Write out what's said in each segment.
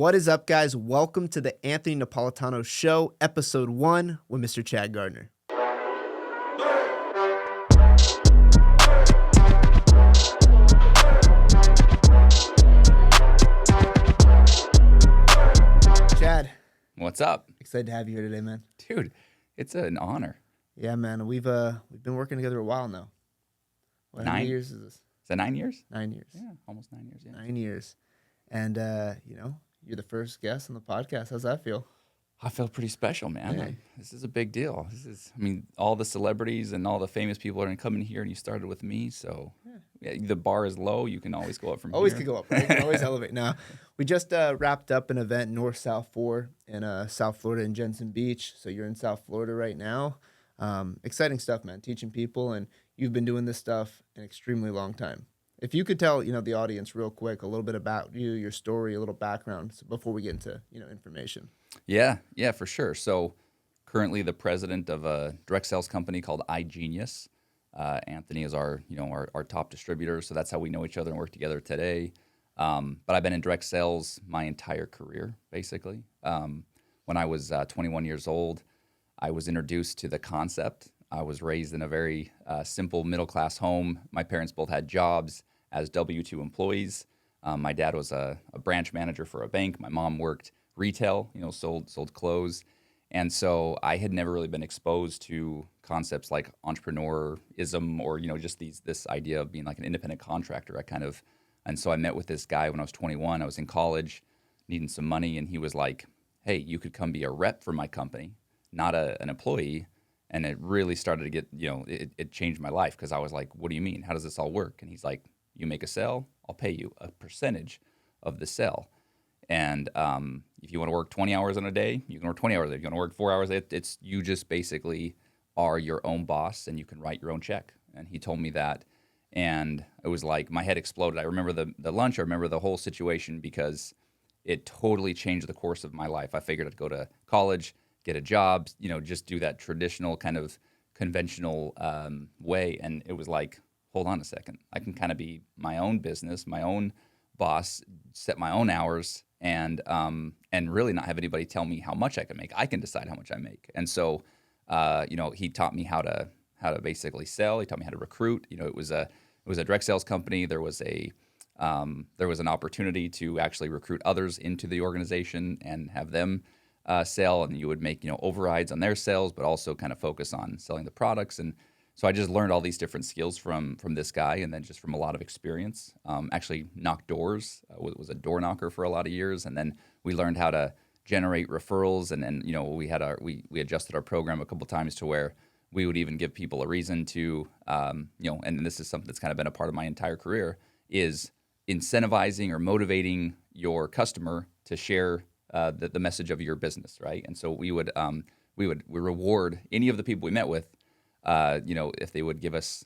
What is up, guys? Welcome to the Anthony Napolitano Show, Episode 1 with Mr. Chad Garner. Chad, What's up? excited to have you here today, man. Dude, it's an honor. Yeah, man. We've been working together a while now. How many years is this? Is that 9 years? 9 years. Yeah, almost 9 years, yeah. 9 years. And, you're the first guest on the podcast. How's that feel? I feel pretty special, man. Yeah. This is a big deal. All the celebrities and all the famous people are going to come in here, and you started with me, so yeah, the bar is low. You can always go up from Always here. could go up, right? You can always elevate. Now, we just wrapped up an event, North-South 4 in South Florida in Jensen Beach. So you're in South Florida right now. Exciting stuff, man. Teaching people, and you've been doing this stuff an extremely long time. If you could tell, the audience real quick a little bit about you, your story, a little background before we get into, information. Yeah, for sure. So currently the president of a direct sales company called iGenius. Anthony is our top distributor, so that's how we know each other and work together today. But I've been in direct sales my entire career, basically. When I was 21 years old, I was introduced to the concept. I was raised in a very simple middle-class home. My parents both had jobs as W-2 employees. My dad was a branch manager for a bank. My mom worked retail, sold clothes. And so I had never really been exposed to concepts like entrepreneurism or, just this idea of being like an independent contractor. And so I met with this guy when I was 21. I was in college, needing some money, and he was like, hey, you could come be a rep for my company, not an employee. And it really started to get, it changed my life because I was like, what do you mean? How does this all work? And he's like, you make a sale, I'll pay you a percentage of the sale. And if you want to work 20 hours in a day, you can work 20 hours. If you want to work 4 hours, it's you just basically are your own boss and you can write your own check. And he told me that. And it was like my head exploded. I remember the lunch. I remember the whole situation because it totally changed the course of my life. I figured I'd go to college, get a job, just do that traditional kind of conventional way. And it was like, hold on a second. I can kind of be my own business, my own boss, set my own hours, and really not have anybody tell me how much I can make. I can decide how much I make. And so, he taught me how to basically sell. He taught me how to recruit. It was a direct sales company. There was an opportunity to actually recruit others into the organization and have them sell, and you would make overrides on their sales, but also kind of focus on selling the products. And so I just learned all these different skills from this guy, and then just from a lot of experience. Actually knocked doors, was a door knocker for a lot of years, and then we learned how to generate referrals. And then we adjusted our program a couple times to where we would even give people a reason to and this is something that's kind of been a part of my entire career, is incentivizing or motivating your customer to share the message of your business, right? And so we would reward any of the people we met with. If they would give us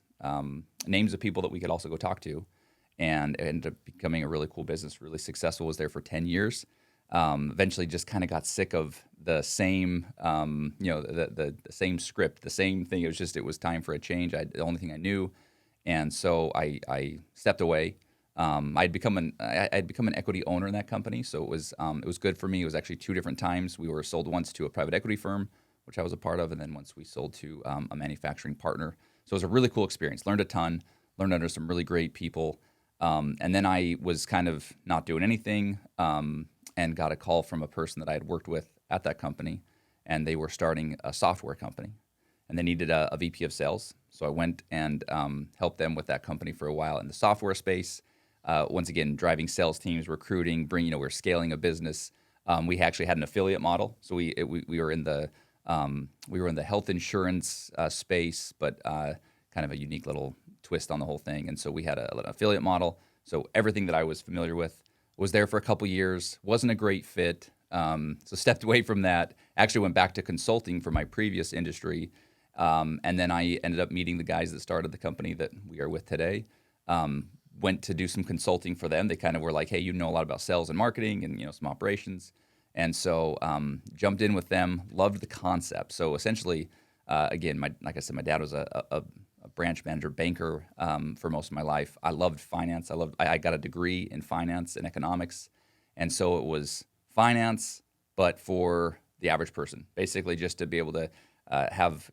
names of people that we could also go talk to, and ended up becoming a really cool business, really successful. Was there for 10 years. Eventually just kind of got sick of the same, the same script, the same thing. It was time for a change. The only thing I knew. And so I stepped away. I'd become an equity owner in that company. So it was good for me. It was actually 2 different times. We were sold once to a private equity firm, which I was a part of, and then once we sold to a manufacturing partner. So it was a really cool experience. Learned a ton, learned under some really great people. And then I was kind of not doing anything and got a call from a person that I had worked with at that company, and they were starting a software company, and they needed a VP of sales. So I went and helped them with that company for a while in the software space. Once again, driving sales teams, recruiting, we're scaling a business. We actually had an affiliate model. So we were in the health insurance space, but kind of a unique little twist on the whole thing. And so we had an affiliate model. So everything that I was familiar with was there for a couple years. Wasn't a great fit. So stepped away from that. Actually went back to consulting for my previous industry. And then I ended up meeting the guys that started the company that we are with today. Went to do some consulting for them. They kind of were like, hey, you know a lot about sales and marketing and some operations. And so jumped in with them, loved the concept. So essentially, again, like I said, my dad was a branch manager, banker for most of my life. I loved finance. I got a degree in finance and economics. And so it was finance, but for the average person. Basically, just to be able to have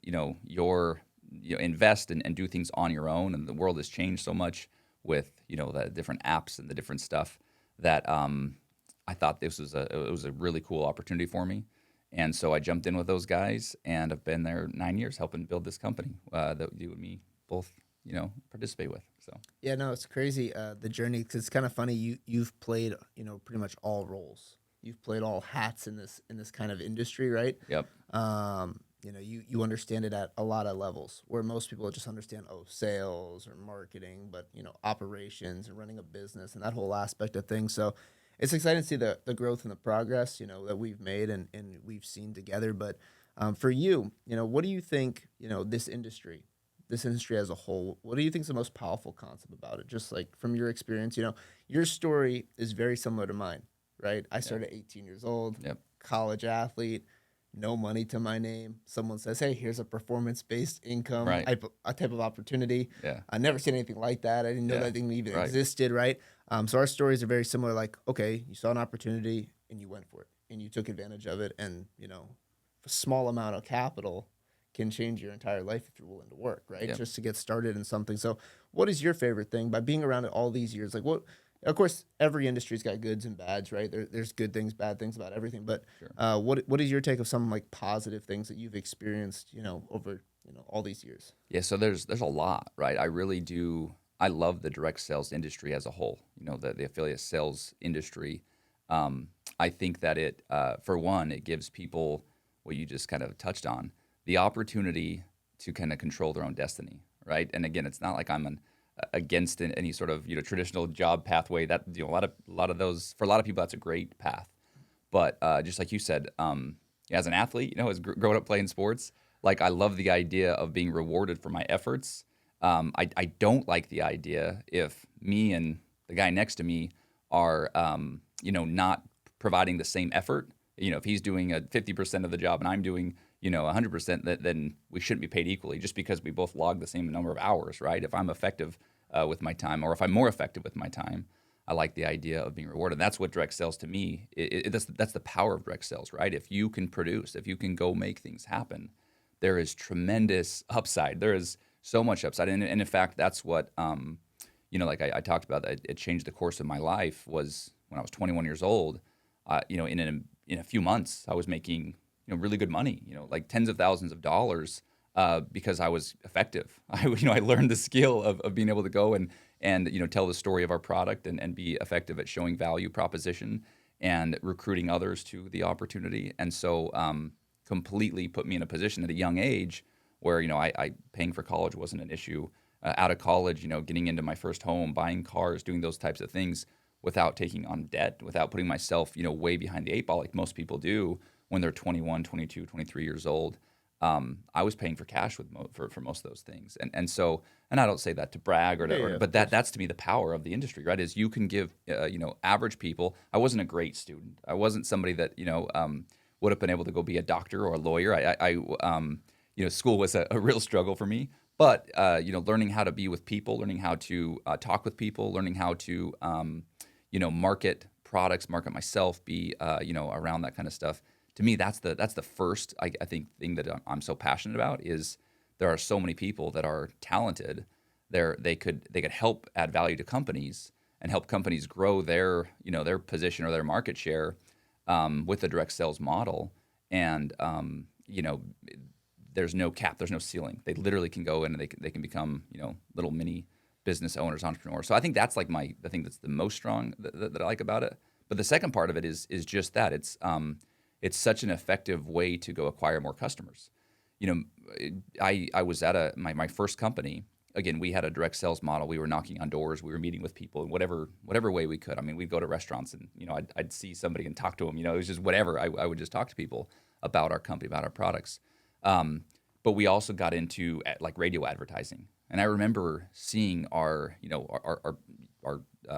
invest and do things on your own. And the world has changed so much with the different apps and the different stuff that I thought it was a really cool opportunity for me. And so I jumped in with those guys, and I've been there 9 years helping build this company that you and me both participate with. So Yeah, no, it's crazy the journey because it's kind of funny. You've played pretty much all roles. You've played all hats in this kind of industry, right? yep, You understand it at a lot of levels where most people just understand sales or marketing, but operations and running a business and that whole aspect of things. So it's exciting to see the growth and the progress that we've made and we've seen together. But for you, what do you think this industry as a whole, what do you think is the most powerful concept about it? Just like from your experience, your story is very similar to mine, right? I yep, started at 18 years old, yep, college athlete, no money to my name. Someone says, "Hey, here's a performance-based income right, a type of opportunity." yeah, I never seen anything like that. I didn't know yeah, that thing even right, existed, right? So our stories are very similar. Like, okay, you saw an opportunity and you went for it, and you took advantage of it, and a small amount of capital can change your entire life if you're willing to work, right? yep. Just to get started in something. So, what is your favorite thing by being around it all these years? Like, what? Of course, every industry's got goods and bads, right? There's good things, bad things about everything. But Sure. what is your take of some like positive things that you've experienced, over all these years? Yeah, so there's a lot, right? I really do. I love the direct sales industry as a whole. The affiliate sales industry. I think that for one, it gives people what you just kind of touched on, the opportunity to kind of control their own destiny, right? And again, it's not like against any sort of traditional job pathway. That a lot of those for a lot of people that's a great path. But just like you said, as an athlete, as growing up playing sports, like I love the idea of being rewarded for my efforts. I don't like the idea if me and the guy next to me are, not providing the same effort. If he's doing a 50% of the job and I'm doing, 100%, then we shouldn't be paid equally just because we both log the same number of hours, right? If I'm effective with my time, or if I'm more effective with my time, I like the idea of being rewarded. That's what direct sales to me. That's the power of direct sales, right? If you can produce, if you can go make things happen, there is tremendous upside. There is so much upside, and in fact, that's what like I talked about. It changed the course of my life. Was when I was 21 years old. In a few months, I was making really good money. Like tens of thousands of dollars because I was effective. I learned the skill of being able to go and tell the story of our product and be effective at showing value proposition and recruiting others to the opportunity. And so completely put me in a position at a young age where I paying for college wasn't an issue. Out of college, getting into my first home, buying cars, doing those types of things without taking on debt, without putting myself way behind the eight ball like most people do when they're 21, 22, 23 years old. I was paying for cash for most of those things, and I don't say that to brag Yeah, yeah, but of course. that's to me the power of the industry, right? Is you can give average people. I wasn't a great student. I wasn't somebody that would have been able to go be a doctor or a lawyer. School was a real struggle for me. But learning how to be with people, learning how to talk with people, learning how to market products, market myself, be around that kind of stuff. To me, that's the first I think thing that I'm so passionate about is there are so many people that are talented. They could help add value to companies and help companies grow their position or their market share with the direct sales model. And there's no cap, there's no ceiling. They literally can go in and they can become little mini business owners, entrepreneurs. So I think that's like the thing that's the most strong that I like about it. But the second part of it is just that it's such an effective way to go acquire more customers. You know, I was at my first company. Again, we had a direct sales model. We were knocking on doors. We were meeting with people in whatever way we could. I mean, we'd go to restaurants and I'd see somebody and talk to them. It was just whatever. I would just talk to people about our company, about our products. But we also got into like radio advertising, and I remember seeing our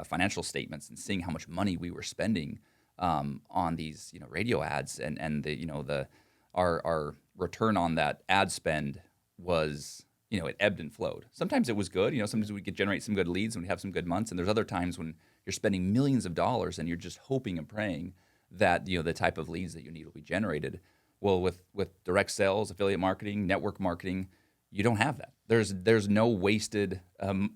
financial statements and seeing how much money we were spending on these radio ads, and our return on that ad spend was it ebbed and flowed. Sometimes it was good. Sometimes we could generate some good leads and we have some good months, and there's other times when you're spending millions of dollars and you're just hoping and praying that the type of leads that you need will be generated. Well, with direct sales, affiliate marketing, network marketing, you don't have that. There's no wasted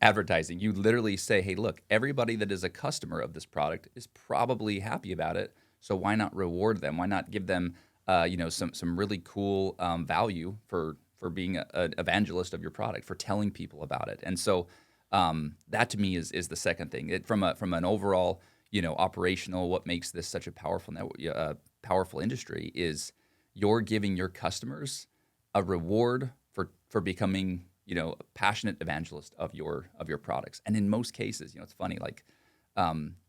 advertising. You literally say, hey, look, everybody that is a customer of this product is probably happy about it. So why not reward them? Why not give them some really cool value for being an evangelist of your product, for telling people about it? And so that to me is the second thing. From an overall operational, what makes this such a powerful powerful industry is you're giving your customers a reward for becoming a passionate evangelist of your products. And in most cases, it's funny, like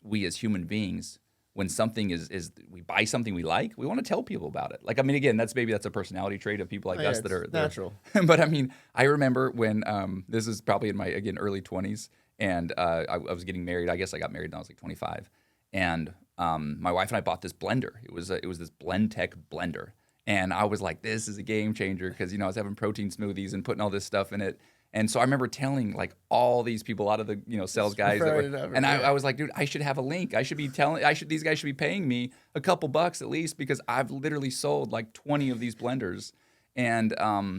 we as human beings, when something is we buy something we like, we want to tell people about it. Like, I mean, again, that's a personality trait of people like us that are natural. But I mean, I remember when this is probably in my early 20s, and I was getting married. I guess I got married when I was like 25, and my wife and I bought this blender. It was this Blendtec blender. And I was like, this is a game changer, because I was having protein smoothies and putting all this stuff in it. And so I remember telling like all these people, a lot of the sales guys that were, and I was like, dude, I should have a link. These guys should be paying me a couple bucks at least, because I've literally sold like 20 of these blenders. And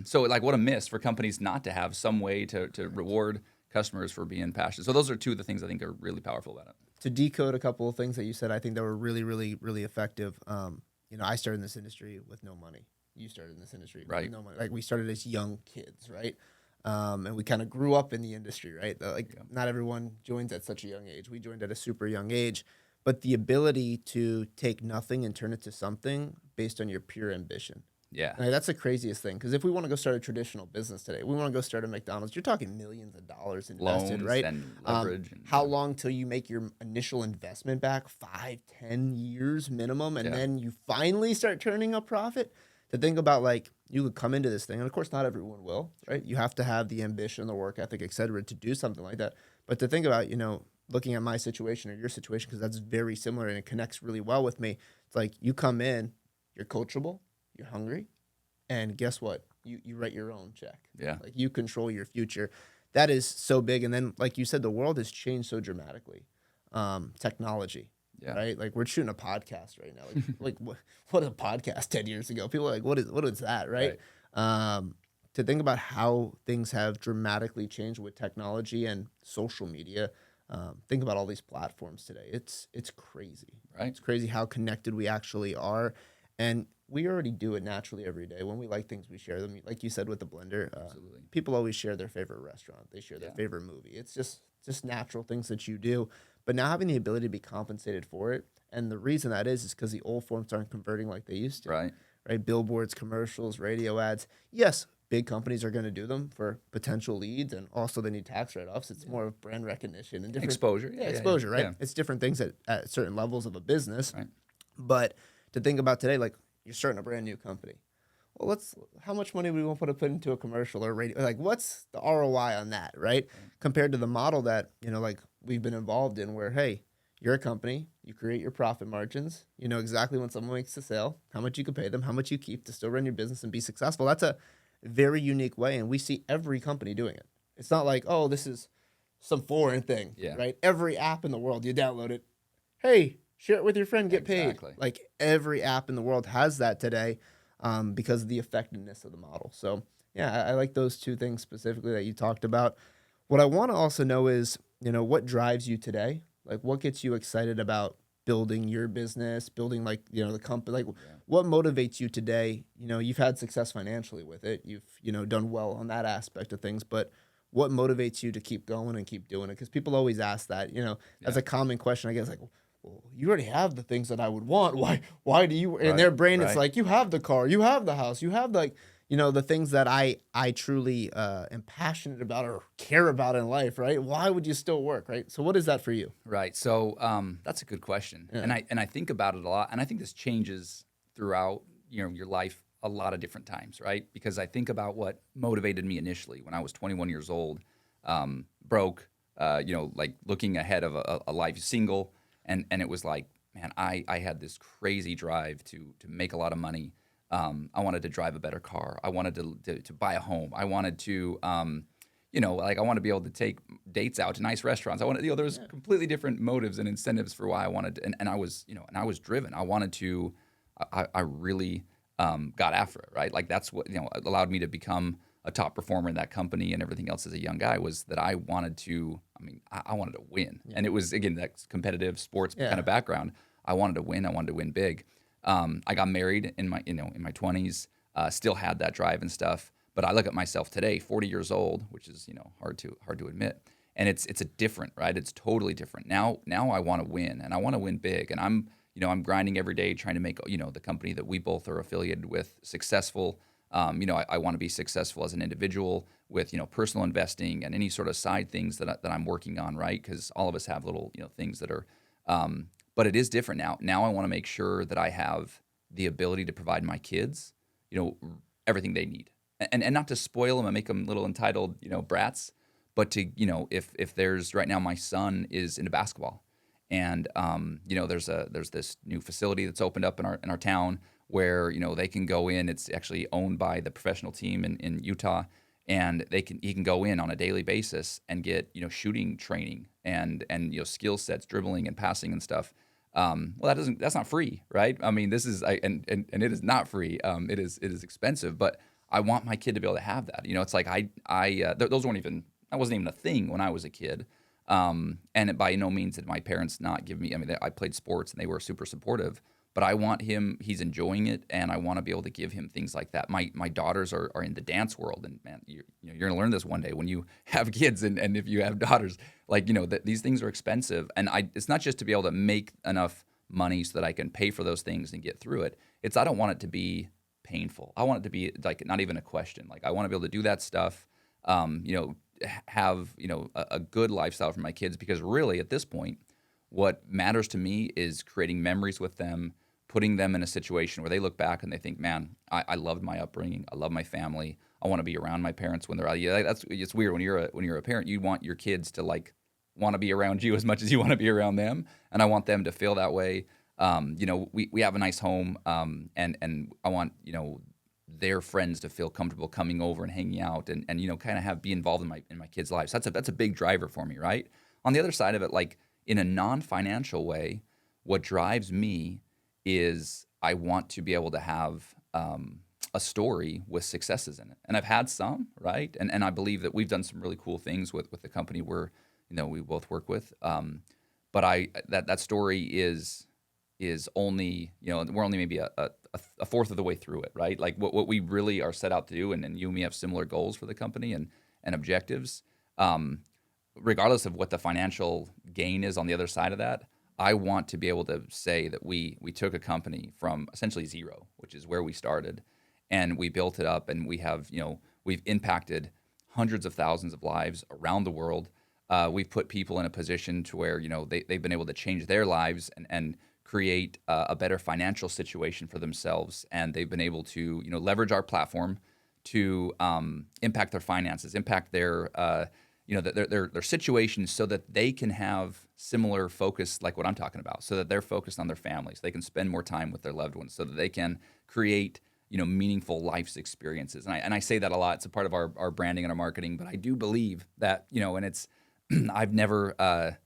so like, what a miss for companies not to have some way to reward customers for being passionate. So those are two of the things I think are really powerful about it. To decode a couple of things that you said, I think that were really, really, really effective. I started in this industry with no money. You started in this industry with no money. Like, we started as young kids, right? And we kind of grew up in the industry, right? Not everyone joins at such a young age. We joined at a super young age. But the ability to take nothing and turn it to something based on your pure ambition. Yeah. Like, that's the craziest thing. Because if we want to go start a traditional business today, we want to go start a McDonald's, you're talking millions of dollars invested, Loans right? and leverage. How long till you make your initial investment back? 5-10 years minimum. And then you finally start turning a profit. To think about, like, you could come into this thing, and of course not everyone will, right? You have to have the ambition, the work ethic, et cetera, to do something like that. But to think about, looking at my situation or your situation, because that's very similar and it connects really well with me. It's like, you come in, you're coachable, you're hungry, and guess what? You write your own check. Yeah. Like, you control your future. That is so big. And then, like you said, the world has changed so dramatically. Technology. Yeah. Right? Like, we're shooting a podcast right now. Like what is a podcast 10 years ago? People are like, what is that, right? To think about how things have dramatically changed with technology and social media. Think about all these platforms today. It's crazy. Right. It's crazy how connected we actually are. And we already do it naturally every day. When we like things, we share them. Like you said with the blender, Absolutely. People always share their favorite restaurant. They share their favorite movie. It's just natural things that you do. But now having the ability to be compensated for it, and the reason that is because the old forms aren't converting like they used to. Right. Billboards, commercials, radio ads. Yes, big companies are going to do them for potential leads, and also they need tax write-offs. It's more of brand recognition and different exposure. Exposure, right? Yeah. It's different things at certain levels of a business. Right. But to think about today, like, you're starting a brand new company. Well, how much money do we want to put into a commercial or radio? Like, what's the ROI on that, right? Compared to the model that, like, we've been involved in, where, hey, you're a company, you create your profit margins, you know exactly when someone makes a sale, how much you can pay them, how much you keep to still run your business and be successful. That's a very unique way, and we see every company doing it. It's not like, oh, this is some foreign thing, right? Every app in the world, you download it, hey, share it with your friend, get paid. Like, every app in the world has that today. Because of the effectiveness of the model. So, yeah, I like those two things specifically that you talked about. What I want to also know is, what drives you today? Like, what gets you excited about building your business, building, like, the company? Like, what motivates you today? You've had success financially with it. You've, done well on that aspect of things. But what motivates you to keep going and keep doing it? Because people always ask that. That's a common question, I guess, like, well, you already have the things that I would want. Why do you? In their brain, it's like, you have the car, you have the house, you have, like, the things that I truly am passionate about or care about in life, right? Why would you still work, right? So what is that for you? Right. So that's a good question, and I think about it a lot, and I think this changes throughout your life a lot of different times, right? Because I think about what motivated me initially when I was 21 years old, broke, like looking ahead of a life, single. And it was like, man, I had this crazy drive to make a lot of money. I wanted to drive a better car. I wanted to buy a home. I wanted to, like I want to be able to take dates out to nice restaurants. I want to, there's Yeah. completely different motives and incentives for why I wanted to, and I was, and I was driven. I wanted to, I really got after it, right? Like that's what, allowed me to become a top performer in that company and everything else as a young guy was that I wanted to, I wanted to win. Yeah. And it was, again, that competitive sports kind Yeah. of background. I wanted to win. I wanted to win big. I got married in my, in my 20s, still had that drive and stuff. But I look at myself today, 40 years old, which is, hard to admit. And it's a different, right? It's totally different. Now I want to win and I want to win big. And I'm grinding every day trying to make, the company that we both are affiliated with successful. I want to be successful as an individual with, personal investing and any sort of side things that I'm working on, right? Because all of us have little, things that are, but it is different now. Now I want to make sure that I have the ability to provide my kids, everything they need, and not to spoil them and make them little entitled, brats, but to, if there's right now my son is into basketball, and there's this new facility that's opened up in our town where they can go in. It's actually owned by the professional team in Utah, and he can go in on a daily basis and get shooting training and skill sets, dribbling and passing and stuff. Well, that's not free, right? This is and it is not free. It is expensive, but I want my kid to be able to have that. It's like those weren't even that wasn't even a thing when I was a kid. And by no means did my parents not give me. I played sports and they were super supportive. But I want him. He's enjoying it, and I want to be able to give him things like that. My daughters are in the dance world, and man, you're going to learn this one day when you have kids, and if you have daughters, like that these things are expensive, and it's not just to be able to make enough money so that I can pay for those things and get through it. I don't want it to be painful. I want it to be like not even a question. Like I want to be able to do that stuff. Have a good lifestyle for my kids, because really at this point, what matters to me is creating memories with them, putting them in a situation where they look back and they think, man, I loved my upbringing. I love my family. I want to be around my parents when they're out. Yeah, it's weird when you're a parent, you want your kids to like want to be around you as much as you want to be around them, and I want them to feel that way. We have a nice home, and I want their friends to feel comfortable coming over and hanging out, and kind of be involved in my kids' lives. That's a big driver for me, right? On the other side of it, like in a non-financial way, what drives me is I want to be able to have a story with successes in it, and I've had some, right? And I believe that we've done some really cool things with the company we both work with. But that story is only we're only maybe a fourth of the way through it, right? Like what we really are set out to do, and you and me have similar goals for the company and objectives. Regardless of what the financial gain is on the other side of that, I want to be able to say that we took a company from essentially zero, which is where we started, and we built it up, and we've impacted hundreds of thousands of lives around the world. We've put people in a position to where they've been able to change their lives and create a better financial situation for themselves, and they've been able to leverage our platform to impact their finances, impact their their situations, so that they can have similar focus like what I'm talking about, so that they're focused on their families, they can spend more time with their loved ones, so that they can create meaningful life's experiences. And I say that a lot. It's a part of our branding and our marketing, but I do believe that and it's I've never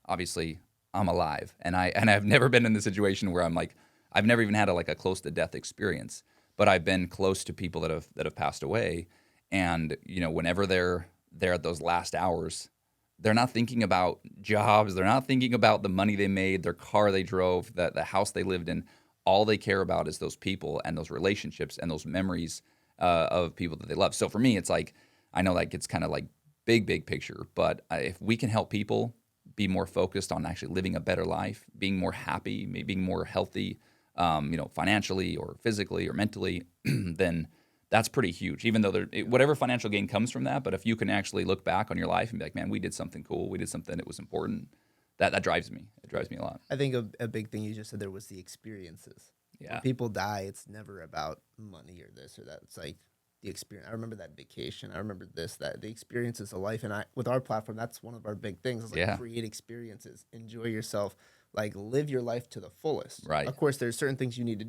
obviously I'm alive, and I've never been in the situation where I'm like I've never even had a close to death experience, but I've been close to people that have passed away, and whenever they're at those last hours, they're not thinking about jobs. They're not thinking about the money they made, their car they drove, the house they lived in. All they care about is those people and those relationships and those memories of people that they love. So for me, it's like, I know that gets kind of like big picture, but if we can help people be more focused on actually living a better life, being more happy, maybe being more healthy, financially or physically or mentally, then that's pretty huge, even though whatever financial gain comes from that. But if you can actually look back on your life and be like, man, we did something cool. We did something that was important. That drives me. It drives me a lot. I think a big thing you just said there was the experiences. When Yeah. people die, it's never about money or this or that. It's like the experience. I remember that vacation. I remember that the experiences of life. And with our platform, that's one of our big things. It's like Yeah. create experiences, enjoy yourself, like live your life to the fullest. Right. Of course, there's certain things you need to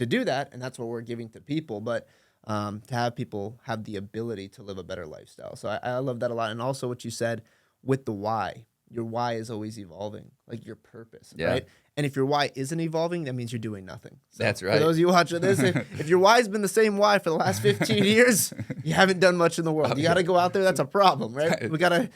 do that, and that's what we're giving to people. But to have people have the ability to live a better lifestyle. So I love that a lot. And also what you said with the why. Your why is always evolving, like your purpose, Yeah, right? And if your why isn't evolving, that means you're doing nothing. So that's for right. those of you watching this, if your why's been the same why for the last 15 years, you haven't done much in the Oh, world. You got yeah. to go out there. That's a problem, right? Right. We gotta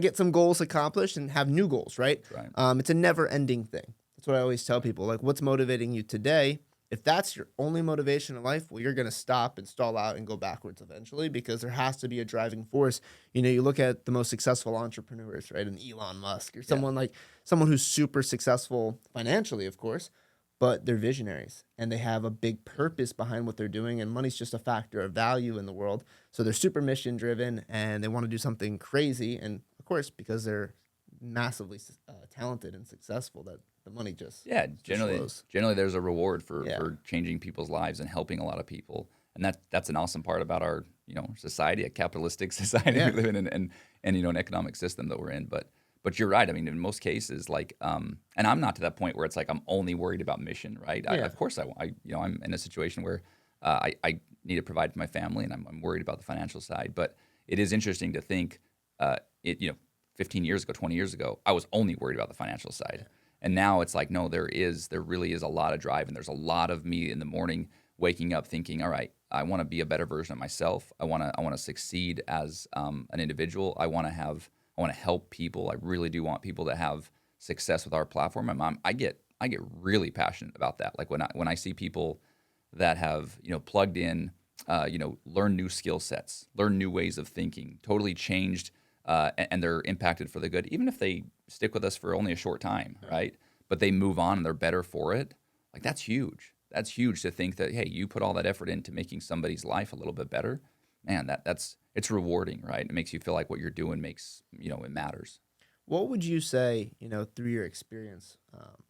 get some goals accomplished and have new goals, right? That's right. It's a never ending thing. That's what I always tell people. Like, what's motivating you today? If that's your only motivation in life, well, you're going to stop and stall out and go backwards eventually because there has to be a driving force. You know, you look at the most successful entrepreneurs, right? And Elon Musk or Yeah. someone who's super successful financially, of course, but they're visionaries and they have a big purpose behind what they're doing. And money's just a factor of value in the world. So they're super mission driven and they want to do something crazy. And of course, because they're massively talented and successful, that the money Yeah, just flows. generally there's a reward Yeah. for changing people's lives and helping a lot of people, and that's an awesome part about our society, a capitalistic society Yeah. we live in, and an economic system that we're in. But you're right. I mean, in most cases, like, and I'm not to that point where it's like I'm only worried about mission, right? Yeah. Of course, I'm in a situation where I need to provide for my family, and I'm worried about the financial side. But it is interesting to think, it 15 years ago, 20 years ago, I was only worried about the financial side. And now it's like, no, there really is a lot of drive, and there's a lot of me in the morning waking up thinking, all right, I want to be a better version of myself. I want to succeed as an individual. I want to help people. I really do want people to have success with our platform. I get really passionate about that. Like when I see people that have plugged in, learn new skill sets, learn new ways of thinking, totally changed, and they're impacted for the good, even if they stick with us for only a short time, right? But they move on and they're better for it. Like that's huge. That's huge to think that, hey, you put all that effort into making somebody's life a little bit better. Man, it's rewarding, right? It makes you feel like what you're doing makes it matters. What would you say, through your experience,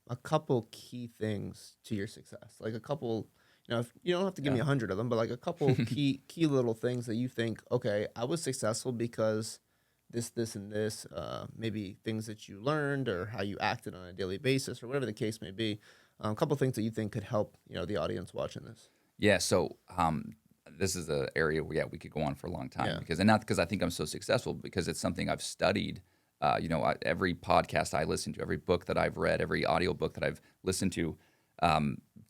a couple key things to your success? Like a couple, if you don't have to give me Yeah. 100 of them, but like a couple key little things that you think, okay, I was successful because this, and this, maybe things that you learned or how you acted on a daily basis or whatever the case may be. A couple things that you think could help, the audience watching this. Yeah, so this is an area where we could go on for a long time Yeah. because, and not because I think I'm so successful, because it's something I've studied. Every podcast I listen to, every book that I've read, every audiobook that I've listened to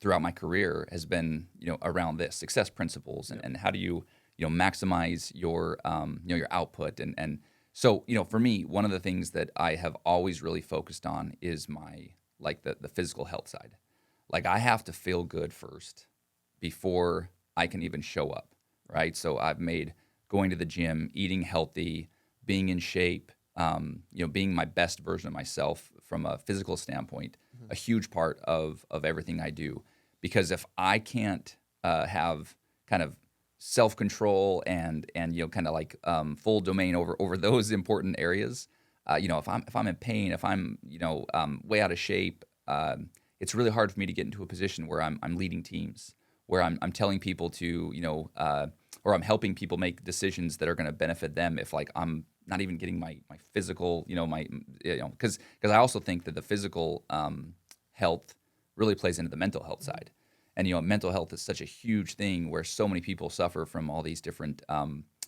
throughout my career has been around this success principles and how do you maximize your your output and so for me, one of the things that I have always really focused on is my the physical health side. Like I have to feel good first before I can even show up, right? So I've made going to the gym, eating healthy, being in shape, being my best version of myself from a physical standpoint, a huge part of everything I do. Because if I can't have kind of self control and kind of like full domain over those important areas, if I'm in pain, if I'm way out of shape, it's really hard for me to get into a position where I'm leading teams, where I'm telling people to or I'm helping people make decisions that are going to benefit them. If like I'm not even getting my physical, because I also think that the physical health really plays into the mental health side. And mental health is such a huge thing where so many people suffer from all these different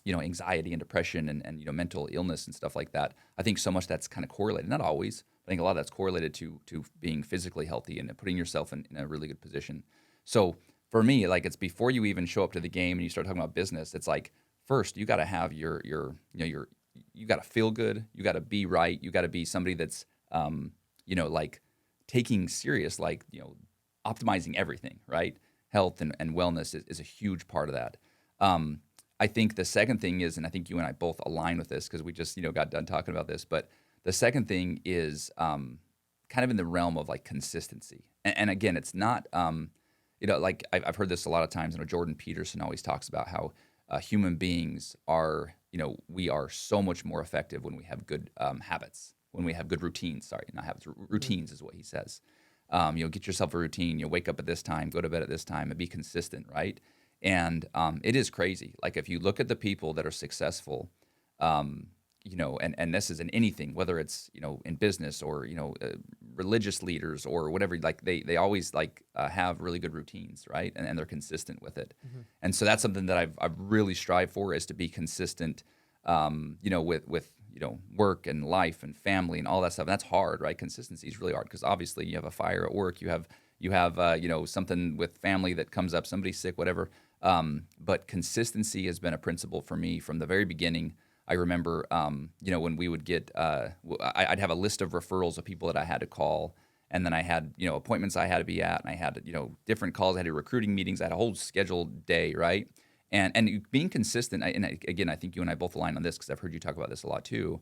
anxiety and depression and mental illness and stuff like that. I think so much that's kind of correlated. Not always. I think a lot of that's correlated to being physically healthy and putting yourself in a really good position. So for me, like it's before you even show up to the game and you start talking about business, it's like first you got to have your you got to feel good, you got to be right, you got to be somebody that's like taking serious, optimizing everything, right? Health and wellness is a huge part of that. I think the second thing is, and I think you and I both align with this because we just got done talking about this, but the second thing is kind of in the realm of like consistency. And again, it's not like I've heard this a lot of times. Jordan Peterson always talks about how human beings are we are so much more effective when we have good habits, when we have good routines. Sorry, not habits, routines is what he says. Get yourself a routine. Wake up at this time, go to bed at this time, and be consistent, right? And it is crazy. Like if you look at the people that are successful, and this is in anything, whether it's in business or religious leaders or whatever, like they always like have really good routines, right? And they're consistent with it. And so that's something that I've really strived for, is to be consistent, with work and life and family and all that stuff. And that's hard, right? Consistency is really hard because obviously you have a fire at work, you have something with family that comes up, somebody's sick, whatever. But consistency has been a principle for me from the very beginning. I remember, when we would get, I'd have a list of referrals of people that I had to call, and then I had, appointments I had to be at, and I had, different calls. I had recruiting meetings. I had a whole scheduled day, right? And being consistent. Again, I think you and I both align on this because I've heard you talk about this a lot too.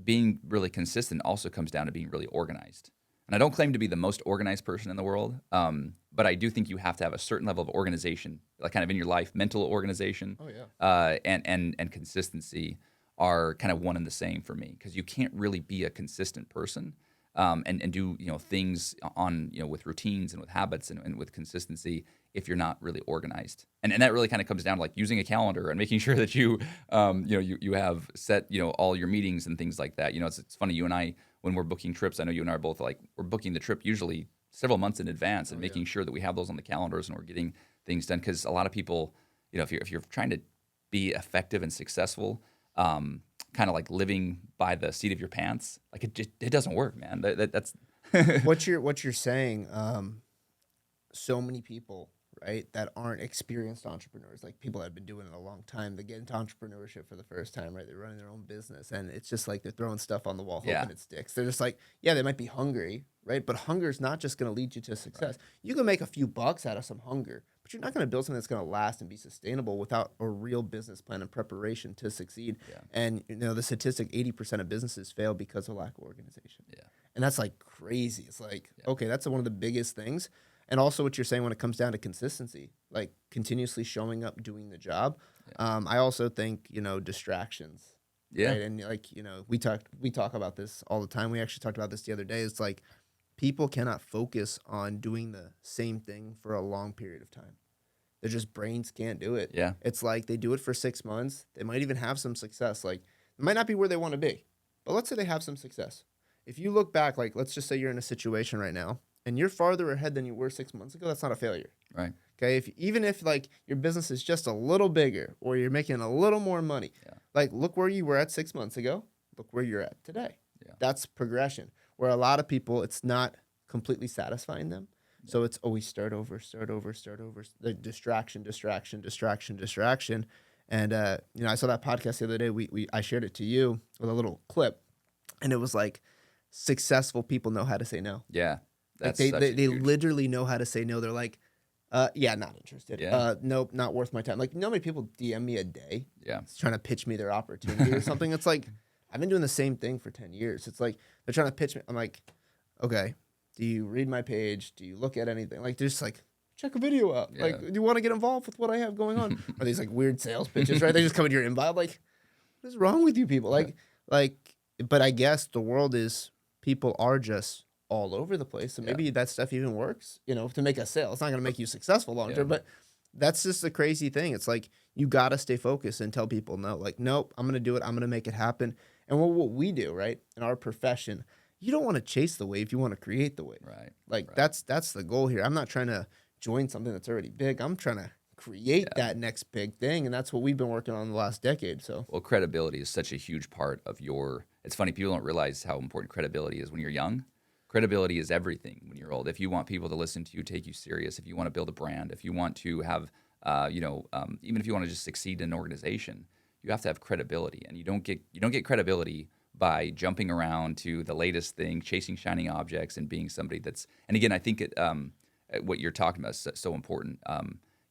Being really consistent also comes down to being really organized. And I don't claim to be the most organized person in the world, but I do think you have to have a certain level of organization, like kind of in your life, mental organization, Oh yeah. and consistency are kind of one and the same for me, because you can't really be a consistent person and do things on with routines and with habits and with consistency if you're not really organized. And that really kind of comes down to like using a calendar and making sure that you have set all your meetings and things like that. It's funny, you and I, when we're booking trips, I know you and I are both like, we're booking the trip usually several months in advance and making sure that we have those on the calendars and we're getting things done. Because a lot of people, if you're trying to be effective and successful, kind of like living by the seat of your pants, like it doesn't work, man. That's What you're saying, so many people, right, that aren't experienced entrepreneurs, like people that have been doing it a long time, they get into entrepreneurship for the first time, right? They're running their own business, and it's just like they're throwing stuff on the wall, Yeah. hoping it sticks. They're just like, yeah, they might be hungry, right? But hunger is not just going to lead you to success. You can make a few bucks out of some hunger, but you're not going to build something that's going to last and be sustainable without a real business plan and preparation to succeed. Yeah. And the statistic, 80% of businesses fail because of lack of organization. Yeah. And that's like crazy. It's like, Yeah. okay, that's one of the biggest things. And also what you're saying when it comes down to consistency, like continuously showing up, doing the job. I also think, distractions. Yeah. Right. And like, we talk about this all the time. We actually talked about this the other day. It's like people cannot focus on doing the same thing for a long period of time. Their just brains can't do it. Yeah. It's like they do it for 6 months. They might even have some success. Like it might not be where they want to be, but let's say they have some success. If you look back, like let's just say you're in a situation right now and you're farther ahead than you were 6 months ago, that's not a failure. Right. Okay. Even if like your business is just a little bigger or you're making a little more money, like look where you were at 6 months ago, look where you're at today. Yeah. That's progression. Where a lot of people, it's not completely satisfying them. So it's always start over. The distraction. And I saw that podcast the other day. I shared it to you with a little clip, and it was like successful people know how to say no. Yeah. Like That's such a they huge- literally know how to say no. They're like, yeah, not interested. Yeah. Nope, not worth my time. Like, how many people DM me a day Yeah. trying to pitch me their opportunity or something? It's like, I've been doing the same thing for 10 years. It's like, they're trying to pitch me. I'm like, okay, do you read my page? Do you look at anything? Like, they're just like, check a video out. Yeah. Like, do you want to get involved with what I have going on? Or these like weird sales pitches, right? They just come into your inbox. Like, what is wrong with you people? But I guess the world is, people are just all over the place. So maybe that stuff even works, to make a sale. It's not going to make you successful long term, but that's just the crazy thing. It's like, you got to stay focused and tell people no. Like, nope, I'm going to do it. I'm going to make it happen. And what we do, right, in our profession, you don't want to chase the wave. You want to create the wave. Right. Like, that's the goal here. I'm not trying to join something that's already big. I'm trying to create that next big thing. And that's what we've been working on the last decade. So, Well, credibility is such a huge part of it's funny, people don't realize how important credibility is when you're young. Credibility is everything when you're old. If you want people to listen to you, take you serious, if you want to build a brand, if you want to have, even if you want to just succeed in an organization, you have to have credibility. And you don't get credibility by jumping around to the latest thing, chasing shining objects, and being somebody that's. And again, I think what you're talking about is so important.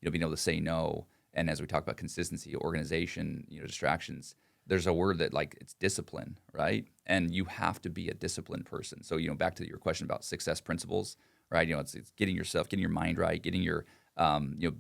Being able to say no, and as we talk about consistency, organization, distractions. There's a word that like it's discipline, right? And you have to be a disciplined person. So back to your question about success principles, right? It's getting your mind right, getting your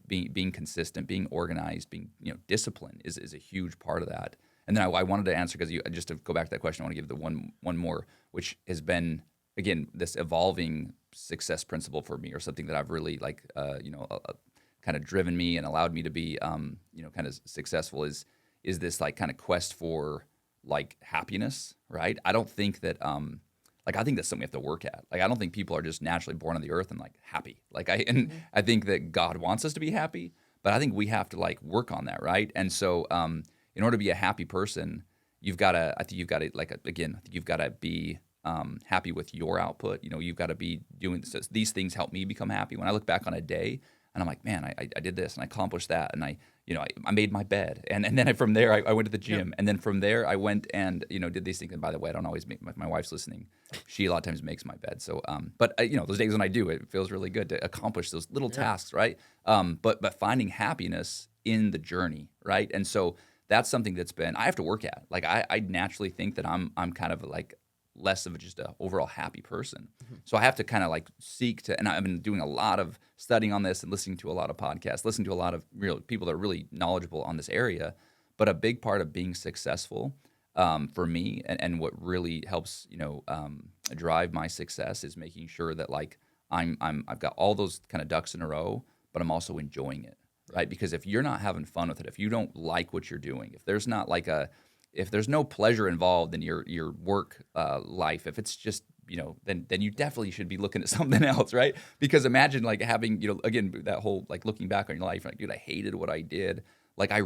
being consistent, being organized, being disciplined is a huge part of that. And then I wanted to answer, because just to go back to that question, I want to give the one more, which has been again this evolving success principle for me, or something that I've really like kind of driven me and allowed me to be kind of successful is this like kind of quest for like happiness, right? I don't think that Like I think that's something we have to work at. Like I don't think people are just naturally born on the earth and like happy. And Mhm. I think that God wants us to be happy, but I think we have to like work on that, right? And so in order to be a happy person, you've got to I think you've got to like again, I think you've got to be happy with your output. You know, you've got to be doing this. These things help me become happy. When I look back on a day and I'm like, man, I did this and I accomplished that, and I made my bed, and then from there I went to the Yep. gym, and then from there I went and did these things. And by the way, I don't always make my wife's listening. She a lot of times makes my bed. So, but those days when I do, it feels really good to accomplish those little Yeah. tasks, right? But finding happiness in the journey, right? And so that's something that's been I have to work at. Like I naturally think that I'm kind of like less of just a overall happy person. Mhm. So I have to kind of like seek to, and I've been doing a lot of studying on this and listening to a lot of podcasts, listening to a lot of real people that are really knowledgeable on this area. But a big part of being successful for me, and what really helps, drive my success is making sure that like I've got all those kind of ducks in a row, but I'm also enjoying it, right? Because if you're not having fun with it, if you don't like what you're doing, if there's not like if there's no pleasure involved in your work life, if it's just then you definitely should be looking at something else, right? Because imagine like having again that whole like looking back on your life, like dude, I hated what I did. Like I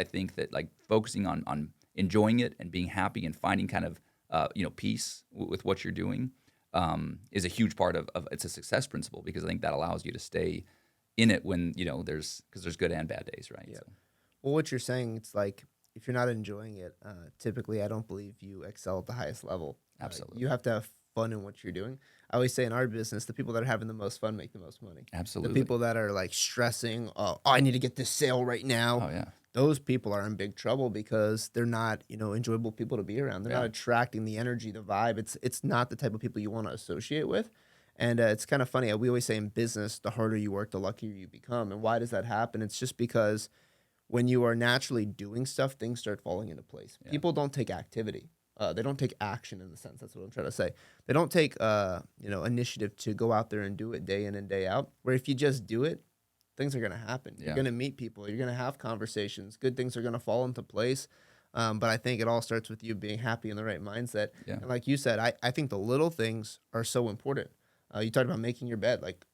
think that like focusing on enjoying it and being happy and finding kind of peace with what you're doing is a huge part of it's a success principle, because I think that allows you to stay in it when there's good and bad days, right? Yeah. So Well, what you're saying, it's like if you're not enjoying it, typically I don't believe you excel at the highest level. You absolutely, have to have fun in what you're doing. I always say in our business, the people that are having the most fun make the most money. The absolutely. people that are like stressing, I need to get this sale right now. Oh yeah, Those people are in big trouble because they're not, enjoyable people to be around. They're not yeah, attracting the energy, the vibe. It's not the type of people you want to associate with. And it's kind of funny. We always say in business, the harder you work, the luckier you become. And why does that happen? It's just because when you are naturally doing stuff, things start falling into place. yeah, People don't take activity. They don't take action in the sense. That's what I'm trying to say. They don't take, initiative to go out there and do it day in and day out. Where if you just do it, things are going to happen. You're yeah, going to meet people. You're going to have conversations. Good things are going to fall into place. But I think it all starts with you being happy in the right mindset. yeah, And like you said, I think the little things are so important. You talked about making your bed, like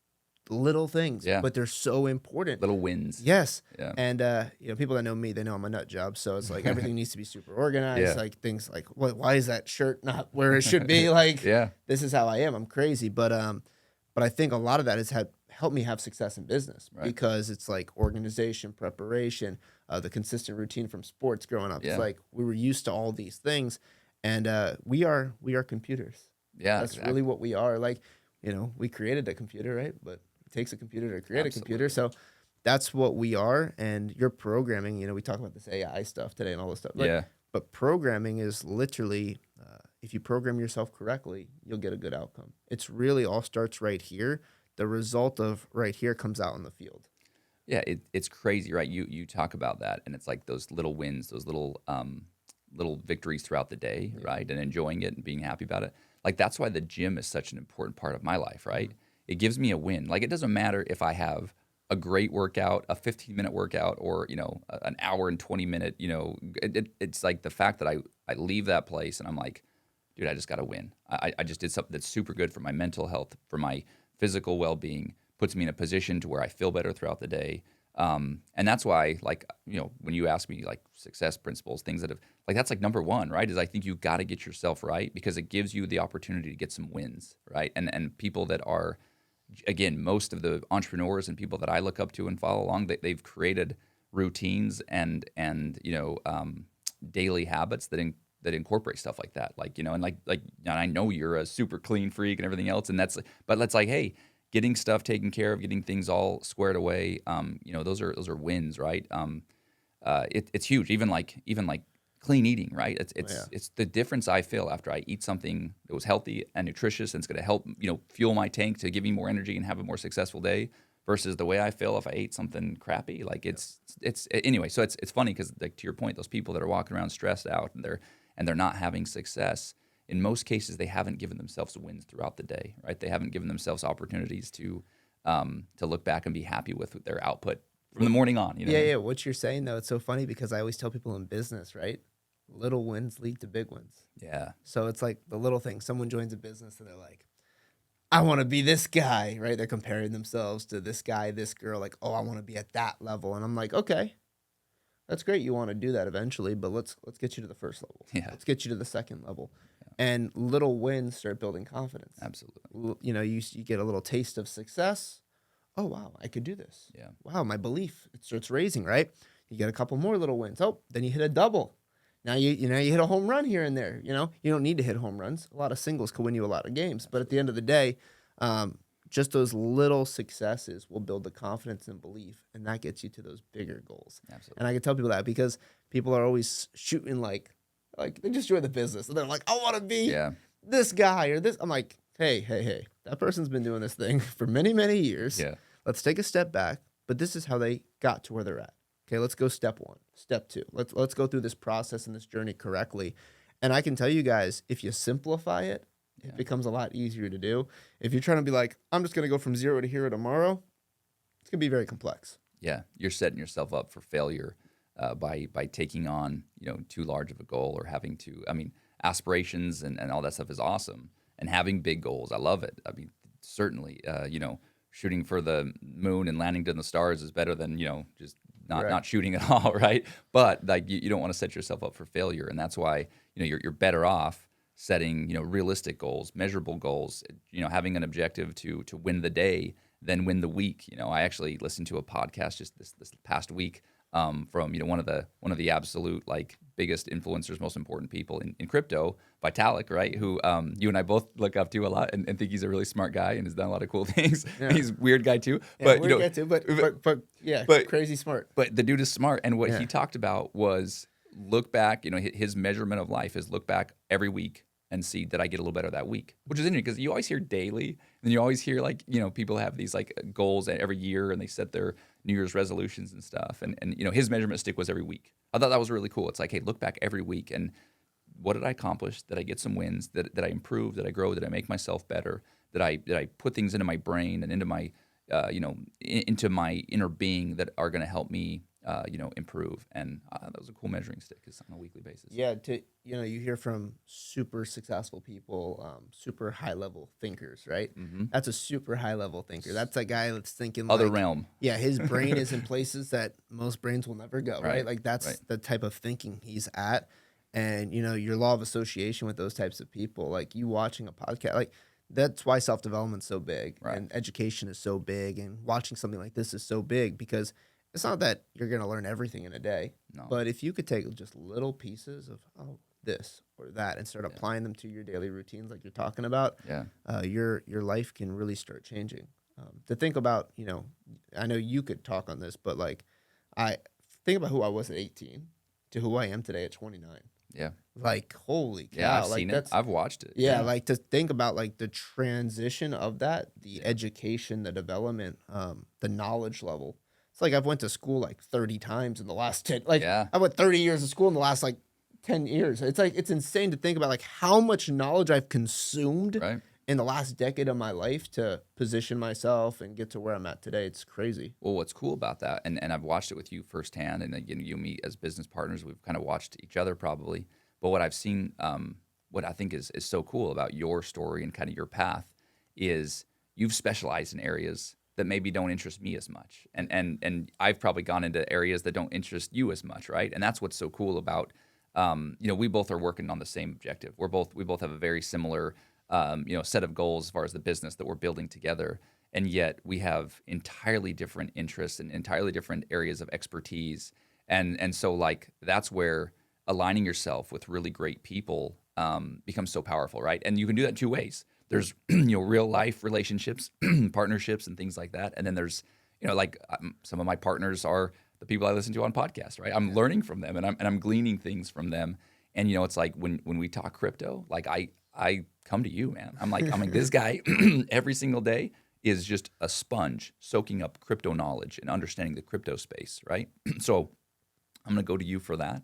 little things, yeah. but they're so important. Little wins. Yes. Yeah, And people that know me, they know I'm a nut job. So it's like everything needs to be super organized. yeah, Like things like, why is that shirt not where it should be? Like yeah, this is how I am. I'm crazy. But I think a lot of that has helped me have success in business right. because it's like organization, preparation, the consistent routine from sports growing up. It's Yeah, like we were used to all these things, and we are computers. yeah, That's really exactly, what we are. Like, we created a computer, right? But it takes a computer to create a computer. absolutely. So that's what we are. And your programming, we talk about this AI stuff today and all this stuff. Yeah, But programming is literally, if you program yourself correctly, you'll get a good outcome. It's really all starts right here. The result of right here comes out in the field. yeah. It's crazy, right? You talk about that, and it's like those little wins, those little victories throughout the day, Yeah. right? And enjoying it and being happy about it. Like that's why the gym is such an important part of my life, right? Mhm. It gives me a win. Like it doesn't matter if I have a great workout, a 15-minute workout, or an hour and 20-minute. It's like the fact that I leave that place and I'm like, dude, I just got to win. I just did something that's super good for my mental health, for my physical well-being, puts me in a position to where I feel better throughout the day. And that's why, like, when you ask me like success principles, things that have like that's like number one, right? Is I think you've got to get yourself right because it gives you the opportunity to get some wins, right? And people that are, again, most of the entrepreneurs and people that I look up to and follow along, they've created routines and daily habits that incorporate stuff like that, like and I know you're a super clean freak and everything else, and that's like, hey, getting stuff taken care of, getting things all squared away, those are wins, right? It's huge. Even like clean eating, right? It's Oh, yeah. it's it's the difference I feel after I eat something that was healthy and nutritious and it's going to help fuel my tank to give me more energy and have a more successful day versus the way I feel if I ate something crappy. Like it's anyway. So it's funny because like to your point, those people that are walking around stressed out and they're not having success. In most cases, they haven't given themselves wins throughout the day, right? They haven't given themselves opportunities to look back and be happy with their output from the morning on. You know Yeah, what I mean? yeah. What you're saying though, it's so funny because I always tell people in business, right? little wins lead to big wins. Yeah. So it's like the little thing. Someone joins a business and they're like, I want to be this guy, right? They're comparing themselves to this guy, this girl, like, oh, I want to be at that level. And I'm like, okay, that's great. You want to do that eventually, but let's get you to the first level. Yeah. Let's get you to the second level. And little wins start building confidence. Absolutely. You know, you get a little taste of success. Oh, wow, I could do this. Yeah. Wow, my belief, it starts raising, right? You get a couple more little wins. Oh, then you hit a double. Now you hit a home run here and there. You know, you don't need to hit home runs. A lot of singles could win you a lot of games. But at the end of the day, just those little successes will build the confidence and belief, and that gets you to those bigger goals. Absolutely. And I can tell people that because people are always shooting like they just join the business and they're like, I want to be this guy or this. I'm like, hey, that person's been doing this thing for many, many years. Yeah. Let's take a step back, but this is how they got to where they're at. Okay, let's go step 1, step 2. Let's go through this process and this journey correctly. And I can tell you guys, if you simplify it, it becomes a lot easier to do. If you're trying to be like, I'm just going to go from 0 to hero tomorrow, it's going to be very complex. Yeah, you're setting yourself up for failure by taking on too large of a goal or having to. I mean, aspirations and all that stuff is awesome, and having big goals, I love it. I mean, certainly, shooting for the moon and landing to the stars is better than just not shooting at all, right? But like you don't want to set yourself up for failure, and that's why you're better off setting realistic goals, measurable goals, having an objective to win the day than win the week. I actually listened to a podcast just this past week from one of the absolute like biggest influencers, most important people in crypto, Vitalik, right? Who you and I both look up to a lot and think he's a really smart guy and has done a lot of cool things. Yeah. He's a weird guy too, but weird guy too, but crazy smart. But the dude is smart, and what he talked about was look back. His measurement of life is look back every week and see that I get a little better that week, which is interesting because you always hear daily, and you always hear like people have these like goals every year and they set their New Year's resolutions and stuff, and his measurement stick was every week. I thought that was really cool. It's like, hey, look back every week and what did I accomplish? Did I get some wins? Did I improve? Did I grow? Did I make myself better? Did I put things into my brain and into my into my inner being that are going to help me improve? And that was a cool measuring stick on a weekly basis. Yeah, you hear from super successful people, super high level thinkers, right? Mm-hmm. That's a super high level thinker. That's a guy that's thinking other like, realm. Yeah, his brain is in places that most brains will never go, right? Like that's the type of thinking he's at. And your law of association with those types of people, like you watching a podcast, like that's why self-development's so big and education is so big, and watching something like this is so big because it's not that you're going to learn everything in a day, but if you could take just little pieces of this or that and start applying them to your daily routines like you're talking about, your life can really start changing. To think about, I know you could talk on this, but like I think about who I was at 18 to who I am today at 29. Yeah. Like, holy cow. Yeah, I've like, seen it. I've watched it. Yeah, like to think about like the transition of that, the education, the development, the knowledge level. It's like I've went to school like 30 times in the last 10. Like I went 30 years of school in the last like 10 years. It's like it's insane to think about like how much knowledge I've consumed in the last decade of my life to position myself and get to where I'm at today. It's crazy. Well, what's cool about that, and I've watched it with you firsthand, and again, you and me as business partners, we've kind of watched each other probably. But what I've seen, what I think is so cool about your story and kind of your path is you've specialized in areas that maybe don't interest me as much. And I've probably gone into areas that don't interest you as much, right? And that's what's so cool about, we both are working on the same objective. We both have a very similar set of goals as far as the business that we're building together. And yet we have entirely different interests and entirely different areas of expertise. And so like, that's where aligning yourself with really great people becomes so powerful, right? And you can do that 2 ways. There's, real life relationships, partnerships and things like that. And then there's, some of my partners are the people I listen to on podcasts, right? I'm learning from them and I'm gleaning things from them. And, it's like when we talk crypto, like I come to you, man. I'm like this guy every single day is just a sponge soaking up crypto knowledge and understanding the crypto space, right? So I'm going to go to you for that.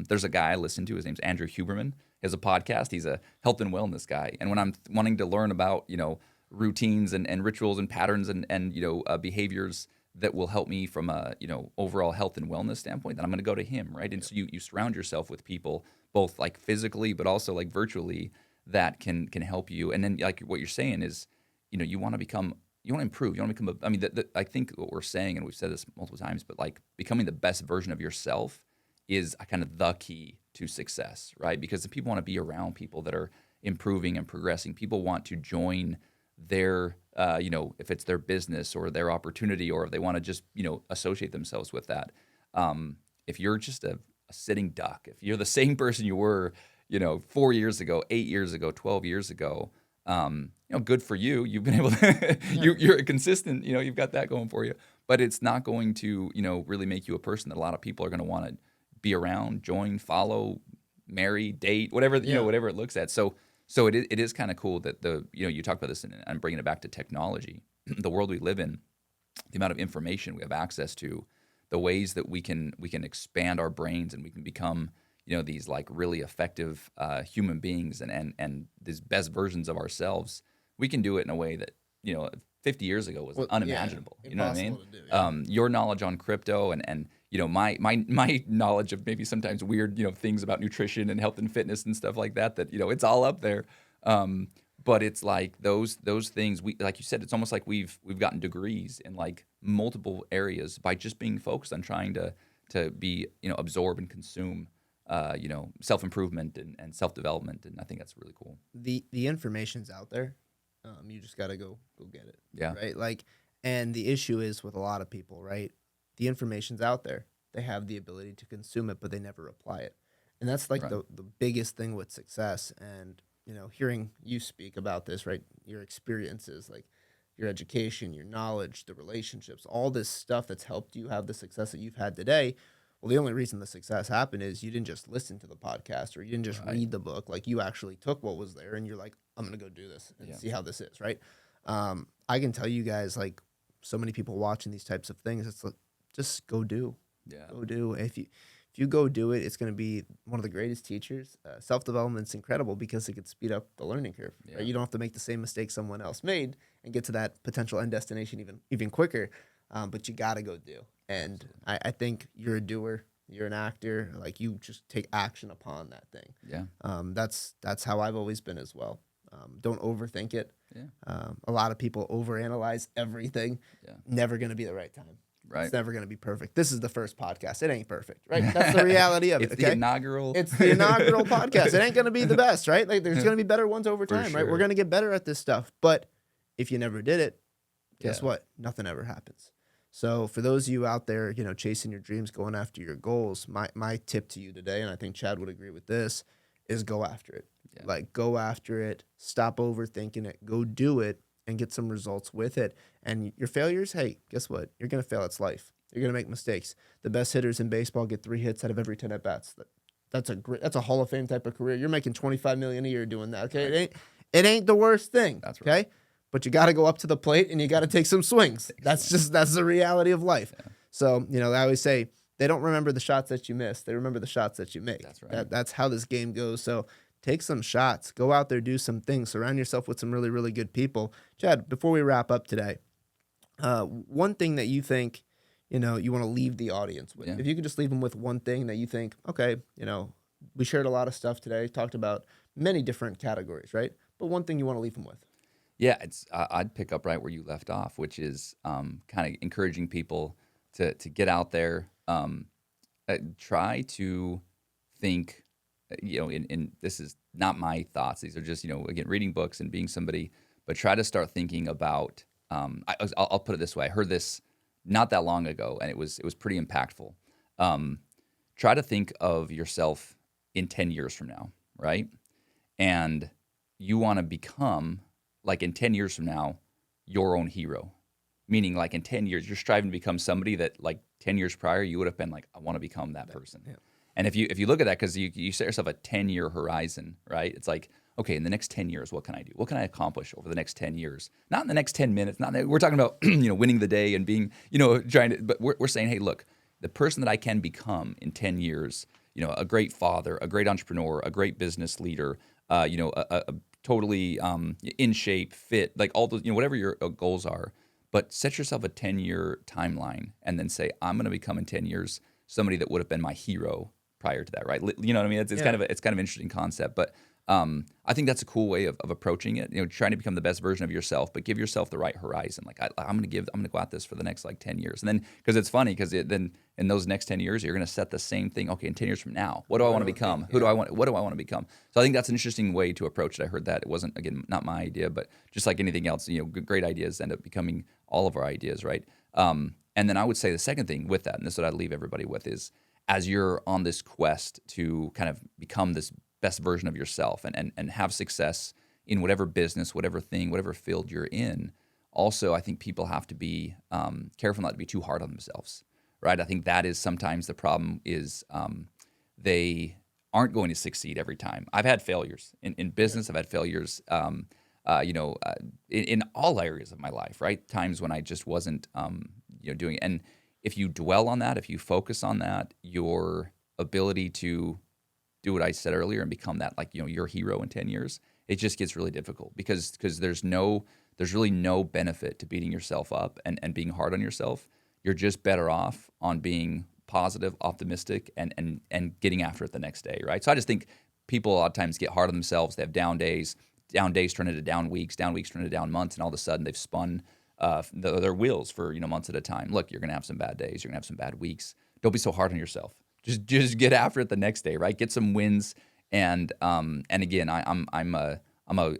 There's a guy I listen to. His name's Andrew Huberman. He has a podcast. He's a health and wellness guy. And when I'm wanting to learn about, routines and rituals and patterns and behaviors that will help me from a overall health and wellness standpoint, then I'm going to go to him, right? And so you surround yourself with people both like physically but also like virtually that can help you. And then like what you're saying is, you want to become, you want to improve, you want to become I mean, I think what we're saying, and we've said this multiple times, but like becoming the best version of yourself is kind of the key to success, right? Because if people want to be around people that are improving and progressing, people want to join their if it's their business or their opportunity, or if they want to just associate themselves with that. If you're just a sitting duck, if you're the same person you were 4 years ago, 8 years ago, 12 years ago, good for you, you've been able to you're a consistent, you've got that going for you, but it's not going to really make you a person that a lot of people are going to want to be around, join, follow, marry, date, whatever whatever it looks at. So it is kind of cool that you talk about this, and I'm bringing it back to technology, the world we live in, the amount of information we have access to, the ways that we can expand our brains and we can become these like really effective human beings and these best versions of ourselves. We can do it in a way that 50 years ago was unimaginable. Yeah, you know what I mean? impossible to do, yeah. Your knowledge on crypto and my knowledge of maybe sometimes weird things about nutrition and health and fitness and stuff like that it's all up there. But it's like those things, we, like you said, it's almost like we've gotten degrees in like multiple areas by just being focused on trying to be absorb and consume self-improvement and self-development, and I think that's really cool. The information's out there. You just got to go get it. Yeah. Right. Like, and the issue is with a lot of people, right? The information's out there. They have the ability to consume it, but they never apply it. And that's like Right. the biggest thing with success. And, hearing you speak about this, right? Your experiences, like your education, your knowledge, the relationships, all this stuff that's helped you have the success that you've had today. Well, the only reason the success happened is you didn't just listen to the podcast or you didn't just Right. read the book. Like, you actually took what was there and you're like, I'm going to go do this and Yeah. see how this is, right? I can tell you guys, like, so many people watching these types of things, it's like, just go do. Yeah. Go do. If you go do it, it's going to be one of the greatest teachers. Self-development's incredible because it could speed up the learning curve. Yeah. Right? You don't have to make the same mistake someone else made and get to that potential end destination even quicker. But you got to go do. And I think you're a doer. You're an actor. Like, you just take action upon that thing. Yeah. That's how I've always been as well. Don't overthink it. Yeah. A lot of people overanalyze everything. Yeah. Never going to be the right time. Right. It's never going to be perfect. This is the first podcast. It ain't perfect, right? That's the reality of it. It's Okay? the inaugural. It's the inaugural podcast. It ain't going to be the best, right? Like, there's going to be better ones over For time, right? We're sure. going to get better at this stuff. But if you never did it, guess Yeah. what? Nothing ever happens. So for those of you out there, chasing your dreams, going after your goals, my tip to you today, and I think Chad would agree with this, is go after it. Yeah. Like, go after it. Stop overthinking it. Go do it and get some results with it. And your failures, hey, guess what? You're going to fail. It's life. You're going to make mistakes. The best hitters in baseball get 3 hits out of every 10 at-bats. That's a Hall of Fame type of career. You're making $25 million a year doing that, okay? Right. It ain't the worst thing, That's okay? right. But you got to go up to the plate and you got to take some swings. That's the reality of life. Yeah. So, I always say, they don't remember the shots that you miss. They remember the shots that you make. That's right. That's how this game goes. So take some shots. Go out there, do some things. Surround yourself with some really, really good people. Chad, before we wrap up today, one thing that you think, you want to leave the audience with. Yeah. If you could just leave them with one thing that you think, okay, we shared a lot of stuff today, talked about many different categories, right? But one thing you want to leave them with. Yeah, I'd pick up right where you left off, which is kind of encouraging people to get out there, try to think, in this is not my thoughts. These are just, again, reading books and being somebody, but try to start thinking about, I'll put it this way. I heard this not that long ago, and it was pretty impactful. Try to think of yourself in 10 years from now, right? And you want to become, like, in 10 years from now, your own hero. Meaning, like, in 10 years, you're striving to become somebody that, like, 10 years prior, you would have been like, I want to become that person. Yeah. And if you look at that, because you set yourself a 10-year horizon, right? It's like, okay, in the next 10 years, what can I do? What can I accomplish over the next 10 years? Not in the next 10 minutes. We're talking about, winning the day and being, trying to, but we're saying, hey, look, the person that I can become in 10 years, a great father, a great entrepreneur, a great business leader, a totally in shape, fit, like all those, whatever your goals are, but set yourself a 10-year timeline and then say, I'm going to become in 10 years somebody that would have been my hero prior to that, right? You know what I mean? It's Yeah. it's kind of an interesting concept, but I think that's a cool way of approaching it. Trying to become the best version of yourself, but give yourself the right horizon. Like I'm going to go at this for the next like 10 years. And then, because it's funny, then in those next 10 years, you're going to set the same thing. Okay, in 10 years from now, what do I want to become? Who do I want? What do I want to become? So I think that's an interesting way to approach it. I heard that. It wasn't, again, not my idea, but just like anything else, great ideas end up becoming all of our ideas, right? And then I would say the second thing with that, and this is what I'd leave everybody with, is as you're on this quest to kind of become this best version of yourself and have success in whatever business, whatever thing, whatever field you're in, also I think people have to be careful not to be too hard on themselves, right? I think that is sometimes the problem is they aren't going to succeed every time. I've had failures in business. I've had failures, in all areas of my life, right? Times when I just wasn't, doing it. And if you dwell on that, if you focus on that, your ability to do what I said earlier and become that, like, your hero in 10 years, it just gets really difficult because there's really no benefit to beating yourself up and being hard on yourself. You're just better off on being positive, optimistic, and getting after it the next day, right? So I just think people a lot of times get hard on themselves. They have down days turn into down weeks turn into down months, and all of a sudden they've spun their wheels for months at a time. Look, you're gonna have some bad days, you're gonna have some bad weeks. Don't be so hard on yourself. Just get after it the next day, right? Get some wins, and again, I'm an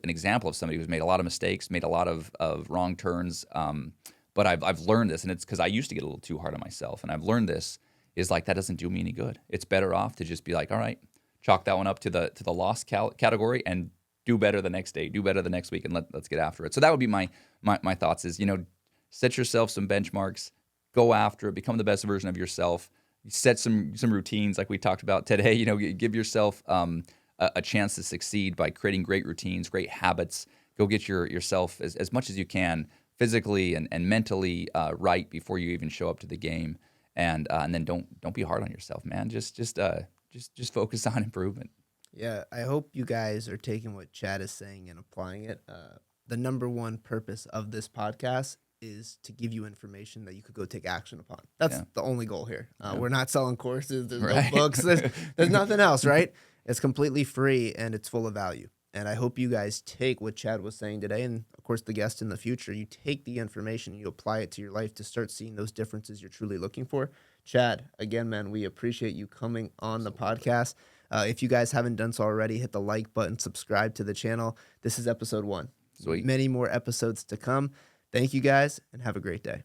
example of somebody who's made a lot of mistakes, made a lot of wrong turns. But I've learned this, and it's because I used to get a little too hard on myself, and I've learned this is like that doesn't do me any good. It's better off to just be like, all right, chalk that one up to the loss category and do better the next day, do better the next week, and let's get after it. So that would be my thoughts is, set yourself some benchmarks, go after it, become the best version of yourself, set some routines like we talked about today, give yourself a chance to succeed by creating great routines, great habits. Go get yourself as much as you can physically and mentally right before you even show up to the game. And then don't be hard on yourself, man. Just focus on improvement. Yeah, I hope you guys are taking what Chad is saying and applying it. The number one purpose of this podcast is to give you information that you could go take action upon. That's the only goal here. We're not selling courses. There's no books. There's nothing else, right? It's completely free and it's full of value. And I hope you guys take what Chad was saying today, and of course the guest in the future, you take the information and you apply it to your life to start seeing those differences you're truly looking for. Chad, again, man, we appreciate you coming on the podcast. If you guys haven't done so already, hit the like button, subscribe to the channel. This is episode 1. Sweet. Many more episodes to come. Thank you guys and have a great day.